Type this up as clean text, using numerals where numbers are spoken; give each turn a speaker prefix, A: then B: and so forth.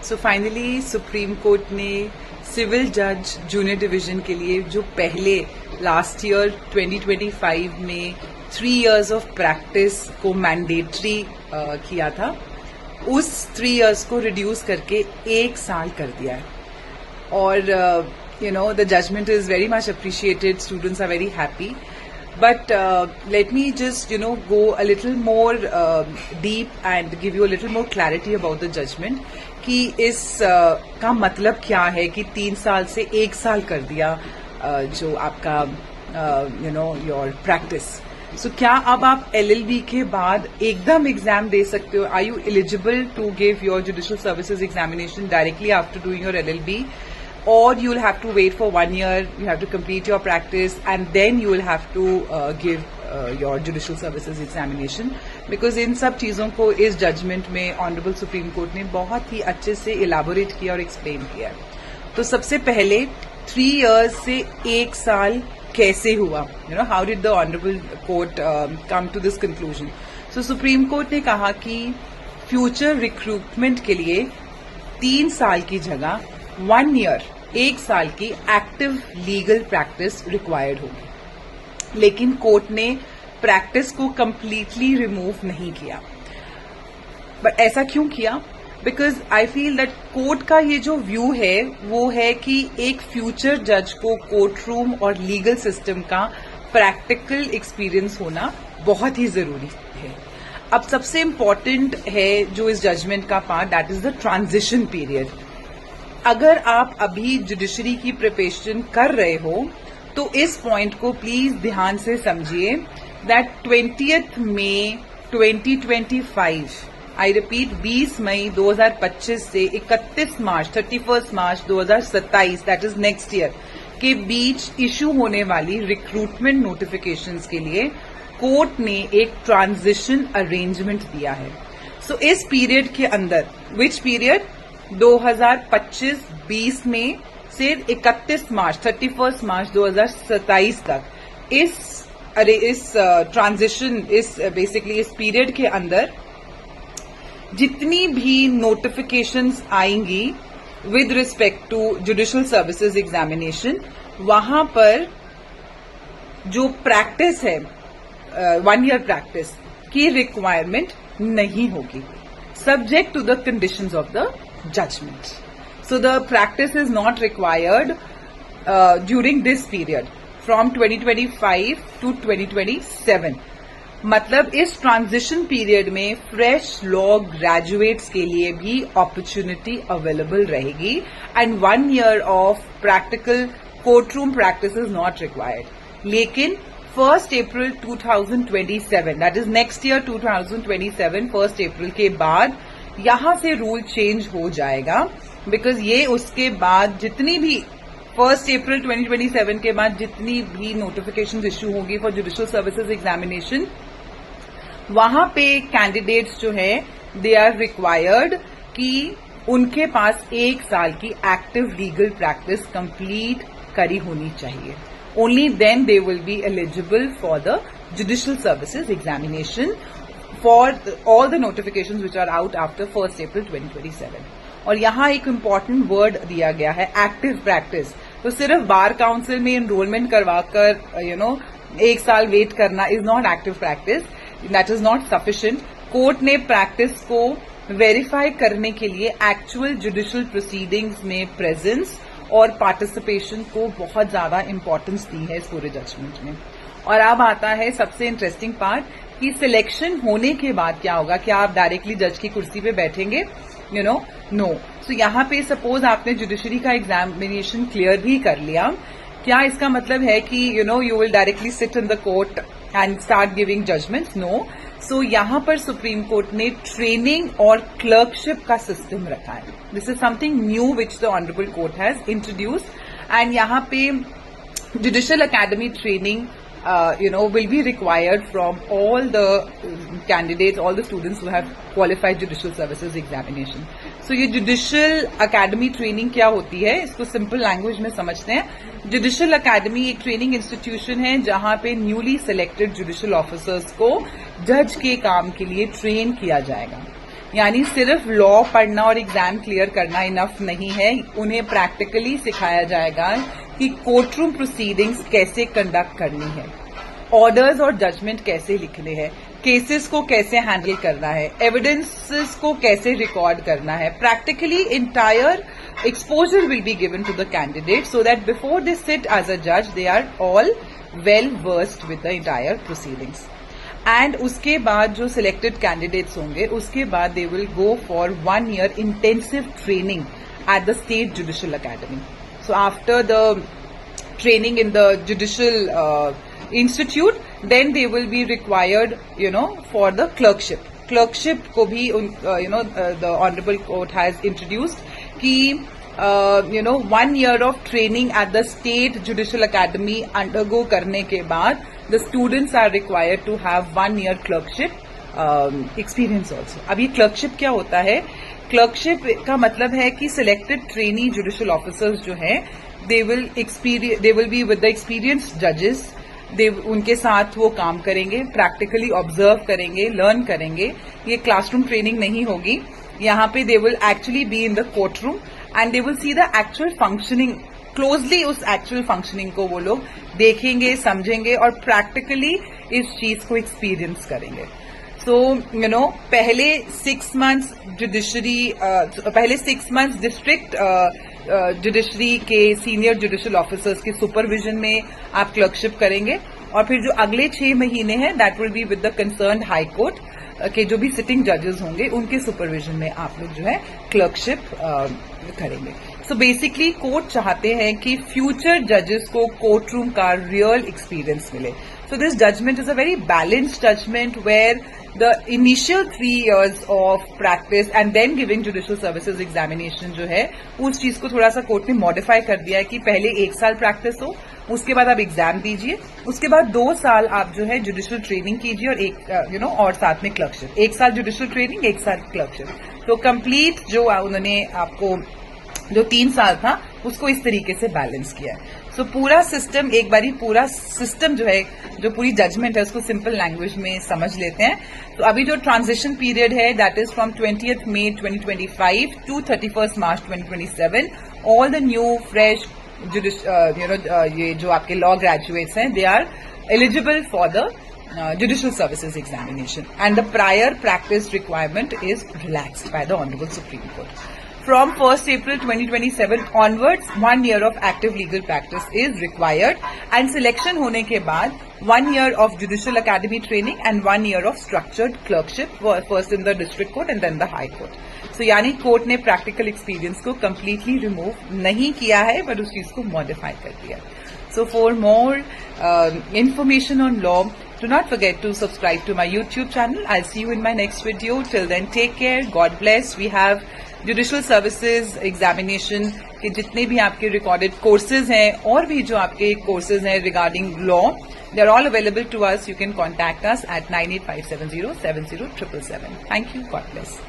A: So finally supreme court ने civil जज junior division के लिए जो पहले लास्ट ईयर 2025 में 3 years ऑफ प्रैक्टिस को मैंडेटरी किया था, उस 3 years को रिड्यूस करके 1 साल कर दिया है. और the judgment is very much appreciated. Students are very happy. But let me just, go a little more deep and give you a little more clarity about the judgment. कि इस का मतलब क्या है कि 3 साल से 1 साल कर दिया जो आपका योर प्रैक्टिस. सो क्या अब आप LLB के बाद एकदम एग्जाम दे सकते हो? Are you eligible to give your judicial services examination directly after doing your LLB? Or you will have to wait for 1 year, you have to complete your practice, and then you will have to give your judicial services examination. Because इन सब चीज़ों को इस judgement में honourable supreme court ने बहुत ही अच्छे से elaborate किया और एक्सप्लेन किया. तो सबसे पहले 3 years से 1 साल कैसे हुआ? How did the honourable court come to this conclusion? So Supreme court ने कहा कि फ्यूचर रिक्रूटमेंट के लिए 3 साल की जगह 1 year 1 साल की एक्टिव लीगल प्रैक्टिस रिक्वायर्ड होगी. लेकिन कोर्ट ने प्रैक्टिस को कंप्लीटली रिमूव नहीं किया. बट ऐसा क्यों किया? Because I feel that court का ये जो व्यू है वो है कि एक फ्यूचर जज को कोर्ट रूम और लीगल सिस्टम का प्रैक्टिकल एक्सपीरियंस होना बहुत ही जरूरी है. अब सबसे इम्पॉर्टेंट है जो इस जजमेंट का part, that is the transition period. अगर आप अभी जुडिशरी की प्रिपरेशन कर रहे हो तो इस पॉइंट को प्लीज ध्यान से समझिए that 20th May 2025, I repeat 20 मई 2025 से 31 मार्च 31 मार्च 2027, दैट इज नेक्स्ट ईयर के बीच इशू होने वाली रिक्रूटमेंट नोटिफिकेशंस के लिए कोर्ट ने एक ट्रांजिशन अरेंजमेंट दिया है. सो इस पीरियड के अंदर, विच पीरियड? 2025-20 में से 31 मार्च 31 मार्च 2027 तक इस ट्रांजिशन बेसिकली इस पीरियड के अंदर जितनी भी नोटिफिकेशंस आएंगी with respect to judicial services examination, वहां पर जो प्रैक्टिस है 1 year प्रैक्टिस की रिक्वायरमेंट नहीं होगी, subject to the conditions of the judgment. So the practice is not required during this period from 2025 to 2027. मतलब इस ट्रांजिशन पीरियड में फ्रेश लॉ ग्रेजुएट्स के लिए भी अपॉर्चुनिटी अवेलेबल रहेगी and 1 year of practical court room practice is not required. लेकिन 1st April 2027, that is next year 2027, 1st April के बाद यहां से रूल चेंज हो जाएगा. बिकॉज ये उसके बाद जितनी भी 1st April 2027 के बाद जितनी भी नोटिफिकेशन इश्यू होगी फॉर जुडिशियल सर्विसेज एग्जामिनेशन, वहां पे कैंडिडेट्स जो है दे आर रिक्वायर्ड कि उनके पास 1 साल की एक्टिव लीगल प्रैक्टिस कंप्लीट करी होनी चाहिए. Only then they will be eligible for the judicial services examination for all the notifications which are out after 1st April 2027. और यहाँ एक इम्पॉर्टेंट वर्ड दिया गया है, एक्टिव प्रैक्टिस. तो सिर्फ बार काउंसिल में एनरोलमेंट करवाकर 1 साल वेट करना is not active practice, that is not sufficient. Court ने प्रैक्टिस को वेरीफाई करने के लिए एक्चुअल जुडिशियल प्रोसीडिंग्स में प्रेजेंस और पार्टिसिपेशन को बहुत ज्यादा इंपॉर्टेंस दी है इस पूरे जजमेंट में. और अब आता है सबसे इंटरेस्टिंग पार्ट कि सिलेक्शन होने के बाद क्या होगा. क्या आप डायरेक्टली जज की कुर्सी पे बैठेंगे? नो. सो यहाँ पे सपोज आपने जुडिशरी का एग्जामिनेशन क्लियर भी कर लिया, क्या इसका मतलब है कि you will directly sit in the court and start giving judgements? No. So यहाँ पर सुप्रीम कोर्ट ने ट्रेनिंग और क्लर्कशिप का सिस्टम रखा है. This is something new which the honourable court has introduced. And यहाँ पे judicial academy training will be required from all the candidates, all the students who have qualified judicial services examination. So ये judicial academy training क्या होती है, इसको simple language में समझते हैं. Judicial Academy एक ट्रेनिंग इंस्टीट्यूशन है जहां पे न्यूली सिलेक्टेड जुडिशियल ऑफिसर्स को जज के काम के लिए ट्रेन किया जाएगा. यानी सिर्फ लॉ पढ़ना और एग्जाम क्लियर करना इनफ नहीं है, उन्हें प्रैक्टिकली सिखाया जाएगा कि कोर्ट रूम प्रोसीडिंग्स कैसे कंडक्ट करनी है, ऑर्डर्स और जजमेंट कैसे लिखने हैं, केसेस को कैसे हैंडल करना है, एविडेंसेस को कैसे रिकॉर्ड करना है. Practically entire exposure will be given to the candidate so that before they sit as a judge they are all well versed with the entire proceedings. And उसके बाद जो selected candidates होंगे उसके बाद they will go for 1 year intensive training at the State Judicial Academy. So after the training in the judicial institute, then they will be required, for the clerkship. Clerkship को भी the Honorable Court has introduced कि 1 year of training at the State Judicial Academy undergo करने के बाद the students are required to have 1 year clerkship experience also. अब ये clerkship क्या होता है? Clerkship का मतलब है कि selected trainee judicial officers जो हैं they will be with the experienced judges. उनके साथ वो काम करेंगे, प्रैक्टिकली ऑब्जर्व करेंगे, लर्न करेंगे. ये क्लासरूम ट्रेनिंग नहीं होगी. यहाँ पे they will actually be in the court room and they will see the actual functioning closely. उस एक्चुअल फंक्शनिंग को वो लोग देखेंगे, समझेंगे और प्रैक्टिकली इस चीज को एक्सपीरियंस करेंगे. सो पहले 6 months डिस्ट्रिक्ट जुडिशरी के सीनियर जुडिशियल ऑफिसर्स के सुपरविजन में आप क्लर्कशिप करेंगे और फिर जो अगले 6 महीने हैं that will be with the concerned high court के जो भी सिटिंग जजेस होंगे उनके सुपरविजन में आप लोग जो है क्लर्कशिप करेंगे. सो बेसिकली कोर्ट चाहते हैं कि फ्यूचर जजेस को कोर्ट रूम का रियल एक्सपीरियंस मिले. So this judgment is a very balanced judgment where the initial 3 years of practice and then giving judicial services examination जो है उस चीज को थोड़ा सा कोर्ट ने मॉडिफाई कर दिया है कि पहले 1 साल प्रैक्टिस हो, उसके बाद आप एग्जाम दीजिए, उसके बाद 2 साल आप जो है जुडिशियल ट्रेनिंग कीजिए और और साथ में क्लर्कशिप. 1 साल जुडिशियल ट्रेनिंग, 1 साल क्लर्कशिप. तो कंप्लीट जो उन्होंने आपको जो 3 साल था उसको इस तरीके से बैलेंस किया है. सो पूरा सिस्टम एक बारी पूरा सिस्टम जो है जो पूरी जजमेंट है उसको सिंपल लैंग्वेज में समझ लेते हैं. तो अभी जो ट्रांजिशन पीरियड है that is from 20th May 2025 to 31st March 2027. All the new fresh ये जो आपके लॉ ग्रेजुएट्स हैं they are eligible for the judicial services examination and the prior practice requirement is relaxed by the Honorable Supreme Court. From 1st April 2027 onwards, 1 year of active legal practice is required and selection होने के बाद 1 year of judicial academy training and 1 year of structured clerkship, first in the district court and then the high court. So यानी court ने practical experience को completely remove नहीं किया है but उस चीज को modify कर दिया. So for more information on law, do not forget to subscribe to my YouTube channel. I'll see you in my next video. Till then, take care. God bless. We have judicial services examination के जितने भी आपके recorded courses हैं और भी जो आपके courses हैं regarding law, they are all available to us. You can contact us at 98570 70777. Thank you. God bless.